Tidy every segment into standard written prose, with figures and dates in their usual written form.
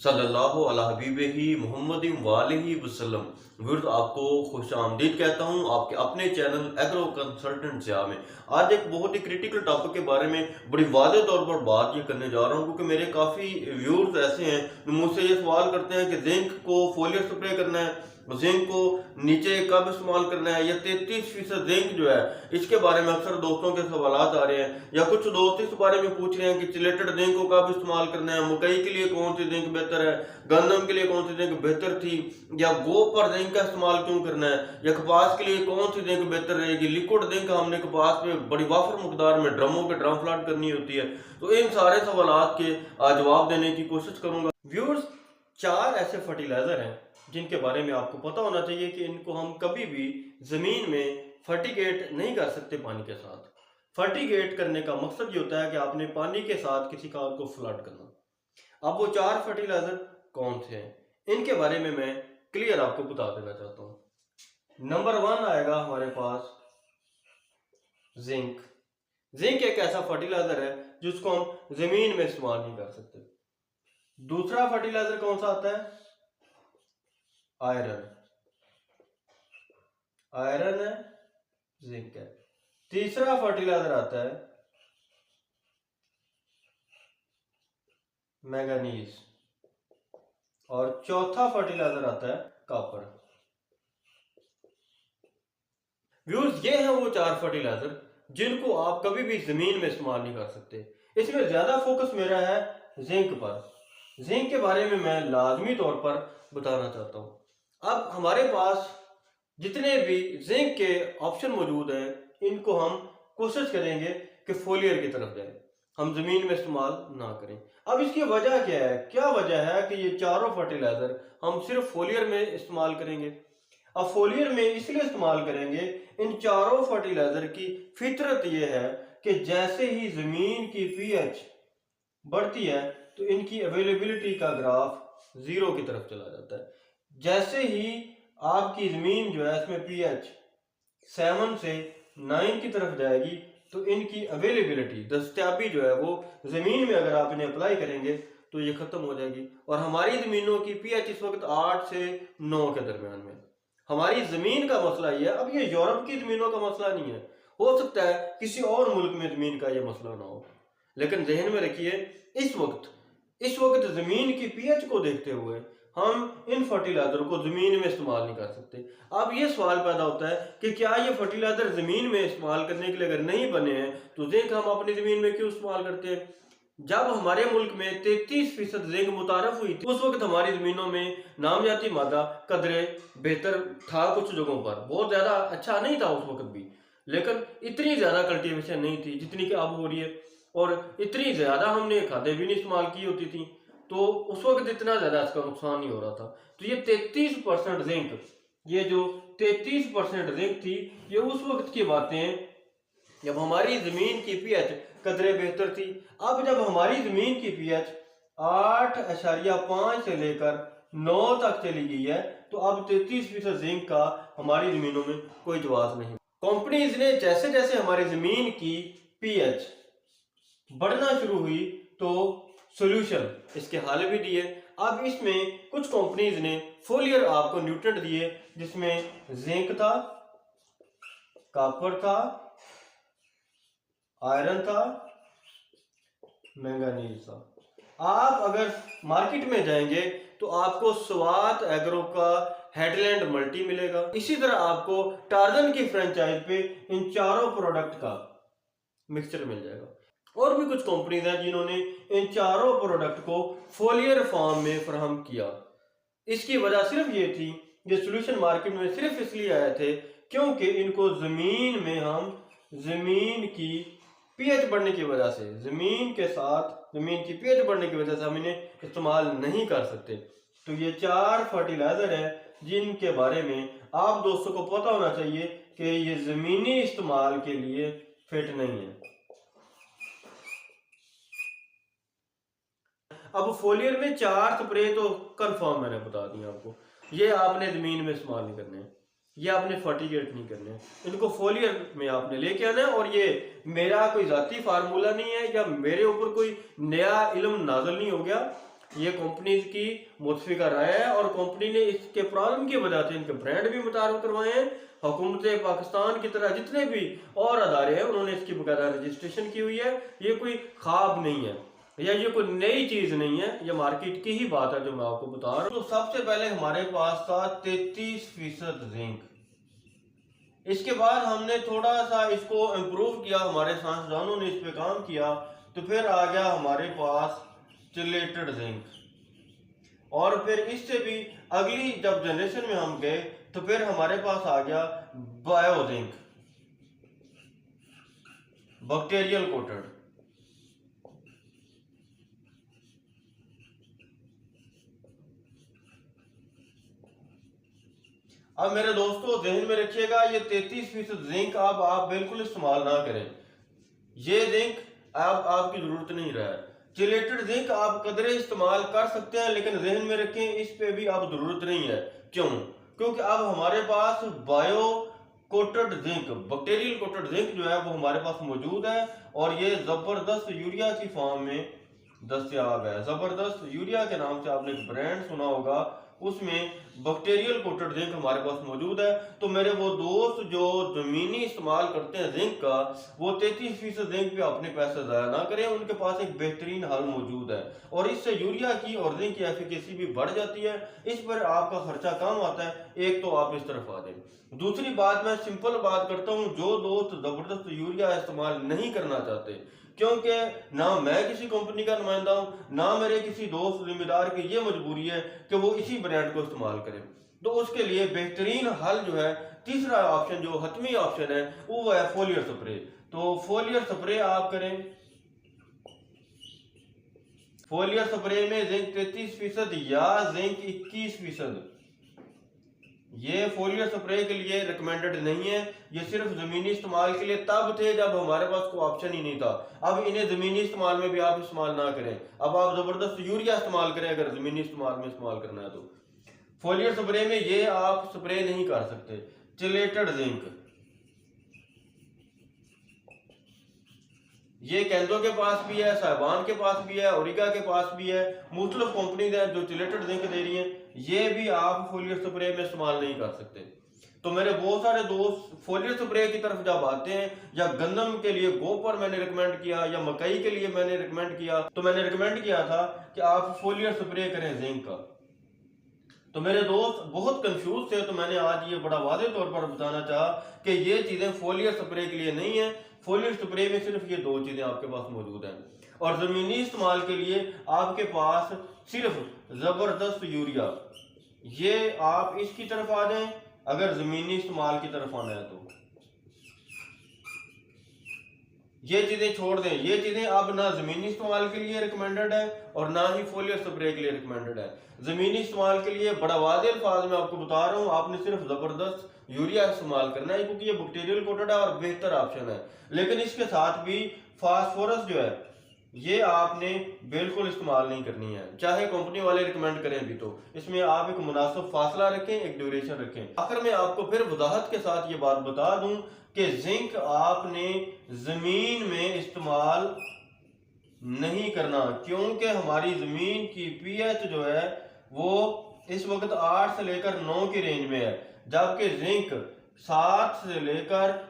सल्लल्लाहु अला हबीबिही मुहम्मदिन वालिही वसल्लम। विर्द आपको खुश आमदीद कहता हूँ आपके अपने चैनल एग्रो कंसल्टेंट ज़िया में। आज एक बहुत ही क्रिटिकल टॉपिक के बारे में बड़ी वाज़ेह तौर पर बात ये करने जा रहा हूँ, क्योंकि मेरे काफ़ी व्यूअर्स ऐसे हैं जो मुझसे ये सवाल करते हैं कि जिंक को फोलियर स्प्रे करना है, जिंक को नीचे कब इस्तेमाल करना है, या 33% जिंक जो है इसके बारे में अक्सर दोस्तों के सवाल आ रहे हैं, या कुछ दोस्त इस बारे में पूछ रहे हैं कि चिलेटेड जिंक को कब इस्तेमाल करना है, मकई के लिए कौन सी जिंक बेहतर है, गंदम के लिए कौन सी जिंक बेहतर थी, या गोबर जिंक का इस्तेमाल क्यों करना है, या कपास के लिए कौन सी जिंक बेहतर रहेगी। लिक्विड जिंक हमने कपास में बड़ी वाफर मकदार में ड्रमों के ड्रम फ्लाट करनी होती है। तो इन सारे सवाल के जवाब देने की कोशिश करूंगा। व्यूअर्स, 4 ऐसे फर्टिलाइजर हैं जिनके बारे में आपको पता होना चाहिए कि इनको हम कभी भी जमीन में फर्टिगेट नहीं कर सकते पानी के साथ। फर्टिगेट करने का मकसद ये होता है कि आपने पानी के साथ किसी खाद को फ्लड करना। अब वो 4 फर्टिलाइजर कौन से हैं इनके बारे में मैं क्लियर आपको बता देना चाहता हूँ। नंबर 1 आएगा हमारे पास जिंक। जिंक एक ऐसा फर्टिलाइजर है जिसको हम जमीन में इस्तेमाल नहीं कर सकते। दूसरा फर्टिलाइजर कौन सा आता है? आयरन। आयरन है, जिंक है। तीसरा फर्टिलाइजर आता है मैंगनीज, और चौथा फर्टिलाइजर आता है कॉपर। व्यूअर्स, ये हैं वो 4 फर्टिलाइजर जिनको आप कभी भी जमीन में इस्तेमाल नहीं कर सकते। इसमें ज्यादा फोकस मेरा है जिंक पर। जिंक के बारे में मैं लाजमी तौर पर बताना चाहता हूं। अब हमारे पास जितने भी जिंक के ऑप्शन मौजूद हैं इनको हम कोशिश करेंगे कि फोलियर की तरफ जाए, हम जमीन में इस्तेमाल ना करें। अब इसकी वजह क्या है? क्या वजह है कि ये चारों फर्टिलाइजर हम सिर्फ फोलियर में इस्तेमाल करेंगे? अब फोलियर में इसलिए इस्तेमाल करेंगे, इन चारों फर्टिलाइजर की फितरत यह है कि जैसे ही जमीन की पीएच बढ़ती है तो इनकी अवेलेबिलिटी का ग्राफ 0 की तरफ चला जाता है। जैसे ही आपकी जमीन जो है इसमें पीएच 7 से 9 की तरफ जाएगी तो इनकी अवेलेबिलिटी, दस्तयाबी जो है वो जमीन में अगर आप इन्हें अप्लाई करेंगे तो ये खत्म हो जाएगी। और हमारी जमीनों की पीएच इस वक्त 8 से 9 के दरमियान में। हमारी जमीन का मसला ये है। अब ये यूरोप की जमीनों का मसला नहीं है, हो सकता है किसी और मुल्क में जमीन का ये मसला ना हो, लेकिन जहन में रखिए इस वक्त जमीन की पीएच को देखते हुए हम इन फर्टिलाइजर को जमीन में इस्तेमाल नहीं कर सकते। अब ये सवाल पैदा होता है कि क्या ये फर्टिलाइजर जमीन में इस्तेमाल करने के लिए अगर नहीं बने हैं तो जिंक हम अपनी जमीन में क्यों इस्तेमाल करते हैं? जब हमारे मुल्क में 33% जिंक मुतारफ हुई थी उस वक्त हमारी जमीनों में नामजाती मादा कदरे बेहतर था, कुछ जगहों पर बहुत ज्यादा अच्छा नहीं था उस वक्त भी, लेकिन इतनी ज्यादा कल्टीवेशन नहीं थी जितनी कि अब हो रही है, और इतनी ज्यादा हमने खादें भी नहीं इस्तेमाल की होती थी, तो उस वक्त इतना ज्यादा इसका नुकसान नहीं हो रहा था। तो ये 33% जिंक, ये जो 33% जिंक थी, ये उस वक्त की बातें हैं जब हमारी जमीन की पीएच कदरे बेहतर थी। अब जब हमारी जमीन की पीएच 8.5 से लेकर 9 तक चली गई है तो अब 33% जिंक का हमारी जमीनों में कोई जवाब नहीं। कंपनीज ने जैसे जैसे हमारी जमीन की पीएच बढ़ना शुरू हुई तो सॉल्यूशन इसके हल भी दिए। अब इसमें कुछ कंपनीज ने फोलियर आपको न्यूट्रेंट दिए जिसमें जिंक था, कॉपर था, आयरन था, मैंगनीज था। आप अगर मार्केट में जाएंगे तो आपको स्वात एग्रो का हेडलैंड मल्टी मिलेगा। इसी तरह आपको टार्जन की फ्रेंचाइज पे इन चारों प्रोडक्ट का मिक्सचर मिल जाएगा। और भी कुछ कंपनीज हैं जिन्होंने इन चारों प्रोडक्ट को फोलियर फॉर्म में फराहम किया। इसकी वजह सिर्फ ये थी, ये सोल्यूशन मार्केट में सिर्फ इसलिए आए थे क्योंकि इनको जमीन में हम जमीन की पीएच बढ़ने की वजह से, जमीन के साथ जमीन की पीएच बढ़ने की वजह से हम इन्हें इस्तेमाल नहीं कर सकते। तो ये 4 फर्टिलाइजर है जिनके बारे में आप दोस्तों को पता होना चाहिए कि ये जमीनी इस्तेमाल के लिए फिट नहीं है। अब फोलियर में 4 स्प्रे तो कंफर्म मैंने बता दिया आपको, ये आपने जमीन में इस्तेमाल नहीं करने हैं, ये आपने फर्टिगेट नहीं करने हैं, इनको फोलियर में आपने लेके आना है। और ये मेरा कोई जाती फार्मूला नहीं है या मेरे ऊपर कोई नया इल्म नाजल नहीं हो गया। ये कंपनीज की मुतफिका राय है और कंपनी ने इसके प्रॉब्लम की वजह से इनके ब्रांड भी मुतारफ करवाए हैं। हुकूमत पाकिस्तान की तरह जितने भी और अदारे हैं उन्होंने इसकी बकायदा रजिस्ट्रेशन की हुई है। ये कोई ख्वाब नहीं है या ये कोई नई चीज नहीं है, ये मार्केट की ही बात है जो मैं आपको बता रहा हूँ। तो सबसे पहले हमारे पास था 33% जिंक। इसके बाद हमने थोड़ा सा इसको इम्प्रूव किया, हमारे साइंसदानों ने इस पे काम किया, तो फिर आ गया हमारे पास चिलेटेड जिंक। और फिर इससे भी अगली जब जनरेशन में हम गए तो फिर हमारे पास आ गया बायो जिंक, बैक्टीरियल कोटेड। अब मेरे दोस्तों जहन में रखिएगा, ये 33% जिंक अब आप बिल्कुल इस्तेमाल ना करें। ये जिंक अब आपकी जरूरत नहीं रहा है। चिलेटेड जिंक आप कदरे इस्तेमाल कर सकते हैं, लेकिन जहन में रखें इस पे भी अब जरूरत नहीं है। क्यों? क्योंकि अब हमारे पास bio coated zinc, bacterial coated zinc जो है वो हमारे पास मौजूद है और ये जबरदस्त यूरिया की फॉर्म में दस्तयाब है। जबरदस्त यूरिया के नाम से आपने एक ब्रांड सुना होगा, उसमें बैक्टीरियल कोटेड जिंक हमारे पास मौजूद है। तो मेरे वो दोस्त जो जमीनी इस्तेमाल करते हैं जिंक का, वो 33% जिंक पे अपने पैसे ज़ाया ना करें, उनके पास एक बेहतरीन हल मौजूद है और इससे यूरिया की और जिंक की एफिकेसी भी बढ़ जाती है। इस पर आपका खर्चा कम आता है। एक तो आप इस तरफ आ जाए। दूसरी बात, मैं सिंपल बात करता हूँ, जो दोस्त जबरदस्त यूरिया इस्तेमाल नहीं करना चाहते, क्योंकि ना मैं किसी कंपनी का नुमाइंदा हूं, ना मेरे किसी दोस्त जिम्मेदार की ये मजबूरी है कि वो इसी ब्रांड को इस्तेमाल करें, तो उसके लिए बेहतरीन हल जो है, तीसरा ऑप्शन जो हतमी ऑप्शन है, वो है फोलियर स्प्रे। तो फोलियर स्प्रे आप करें। फोलियर स्प्रे में जिंक 33% या जिंक 21%। ये फोलियर स्प्रे के लिए रिकमेंडेड नहीं है, ये सिर्फ जमीनी इस्तेमाल के लिए तब थे जब हमारे पास कोई ऑप्शन ही नहीं था। अब इन्हें जमीनी इस्तेमाल में भी आप इस्तेमाल ना करें, अब आप जबरदस्त यूरिया इस्तेमाल करें अगर जमीनी इस्तेमाल में इस्तेमाल करना है तो। फोलियर स्प्रे में ये आप स्प्रे नहीं कर सकते। चिलेटेड जिंक, ये केंदो के पास भी है, साहिबान के पास भी है, ओरिगा के पास भी है, मुख्तलिफ कंपनीज हैं जो चिलेटेड जिंक दे रही हैं। ये भी आप फोलियर स्प्रे में इस्तेमाल नहीं कर सकते। तो मेरे बहुत सारे दोस्त फोलियर स्प्रे की तरफ जब आते हैं, या गंदम के लिए गोपर मैंने रिकमेंड किया, या मकई के लिए मैंने रिकमेंड किया, तो मैंने रिकमेंड किया था कि आप फोलियर स्प्रे करें जिंक का। तो मेरे दोस्त बहुत कंफ्यूज थे, तो मैंने आज ये बड़ा वादे तौर पर बताना चाहा कि ये चीजें फोलियर स्प्रे के लिए नहीं है। फोलियर स्प्रे में सिर्फ ये दो चीजें आपके पास मौजूद हैं, और जमीनी इस्तेमाल के लिए आपके पास सिर्फ जबरदस्त यूरिया। ये आप इसकी तरफ आ जाएं अगर जमीनी इस्तेमाल की तरफ आना है तो। ये चीजें छोड़ दें, ये चीजें अब ना जमीनी इस्तेमाल के लिए रिकमेंडेड है और ना ही फोलियर स्प्रे के लिए रिकमेंडेड है। जमीनी इस्तेमाल के लिए बड़ा वादे अल्फाज में आपको बता रहा हूँ, आपने सिर्फ जबरदस्त यूरिया इस्तेमाल करना है, क्योंकि ये बैक्टीरियल कोटेड है और बेहतर ऑप्शन है। लेकिन इसके साथ भी फास्फोरस जो है ये आपने बिल्कुल इस्तेमाल नहीं करनी है, चाहे कंपनी वाले रिकमेंड करें भी। तो इसमें आप एक मुनासिब फासला रखें, एक ड्यूरेशन रखें। आखिर में आपको फिर वजाहत के साथ ये बात बता दूं कि जिंक आपने जमीन में इस्तेमाल नहीं करना, क्योंकि हमारी जमीन की पीएच जो है वो इस वक्त 8 से लेकर 9 की रेंज में है, जबकि जिंक 7 से लेकर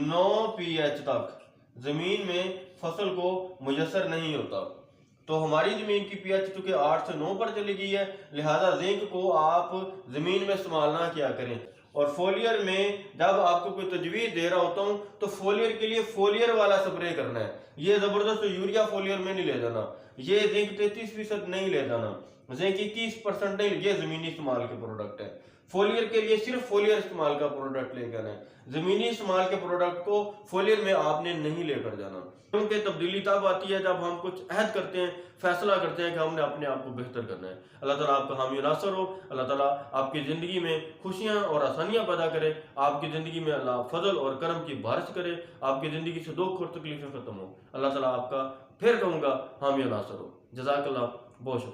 9 पीएच तक जमीन में फसल को मुयसर नहीं होता। तो हमारी जमीन की पीएच चूंकि 8 से 9 पर चली गई है, लिहाजा जिंक को आप जमीन में इस्तेमाल ना किया करें। और फोलियर में जब आपको कोई तजवीज़ दे रहा होता हूं तो फोलियर के लिए फोलियर वाला स्प्रे करना है। ये जबरदस्त यूरिया फोलियर में नहीं ले जाना, ये जिंक 33% नहीं ले जाना, जिंक 21% नहीं, ये जमीनी इस्तेमाल के प्रोडक्ट है। फोलियर के लिए सिर्फ फोलियर इस्तेमाल का प्रोडक्ट लेकर आना है, जमीनी इस्तेमाल के प्रोडक्ट को फोलियर में आपने नहीं लेकर जाना। क्योंकि तब्दीली तब आती है जब हम कुछ अहद करते हैं, फैसला करते हैं कि हमने अपने आप को बेहतर करना है। अल्लाह ताला आपका हामी और नासर हो। अल्लाह ताला आपकी ज़िंदगी में खुशियाँ और आसानियाँ पैदा करे, आपकी ज़िंदगी में अल्लाह फजल और करम की बारिश करे, आपकी ज़िंदगी से दुख और तकलीफें ख़त्म हो। अल्लाह ताला आपका फिर कहूँगा हामी और नासर हो। जज़ाकल्लाह, बहुत शुक्रिया।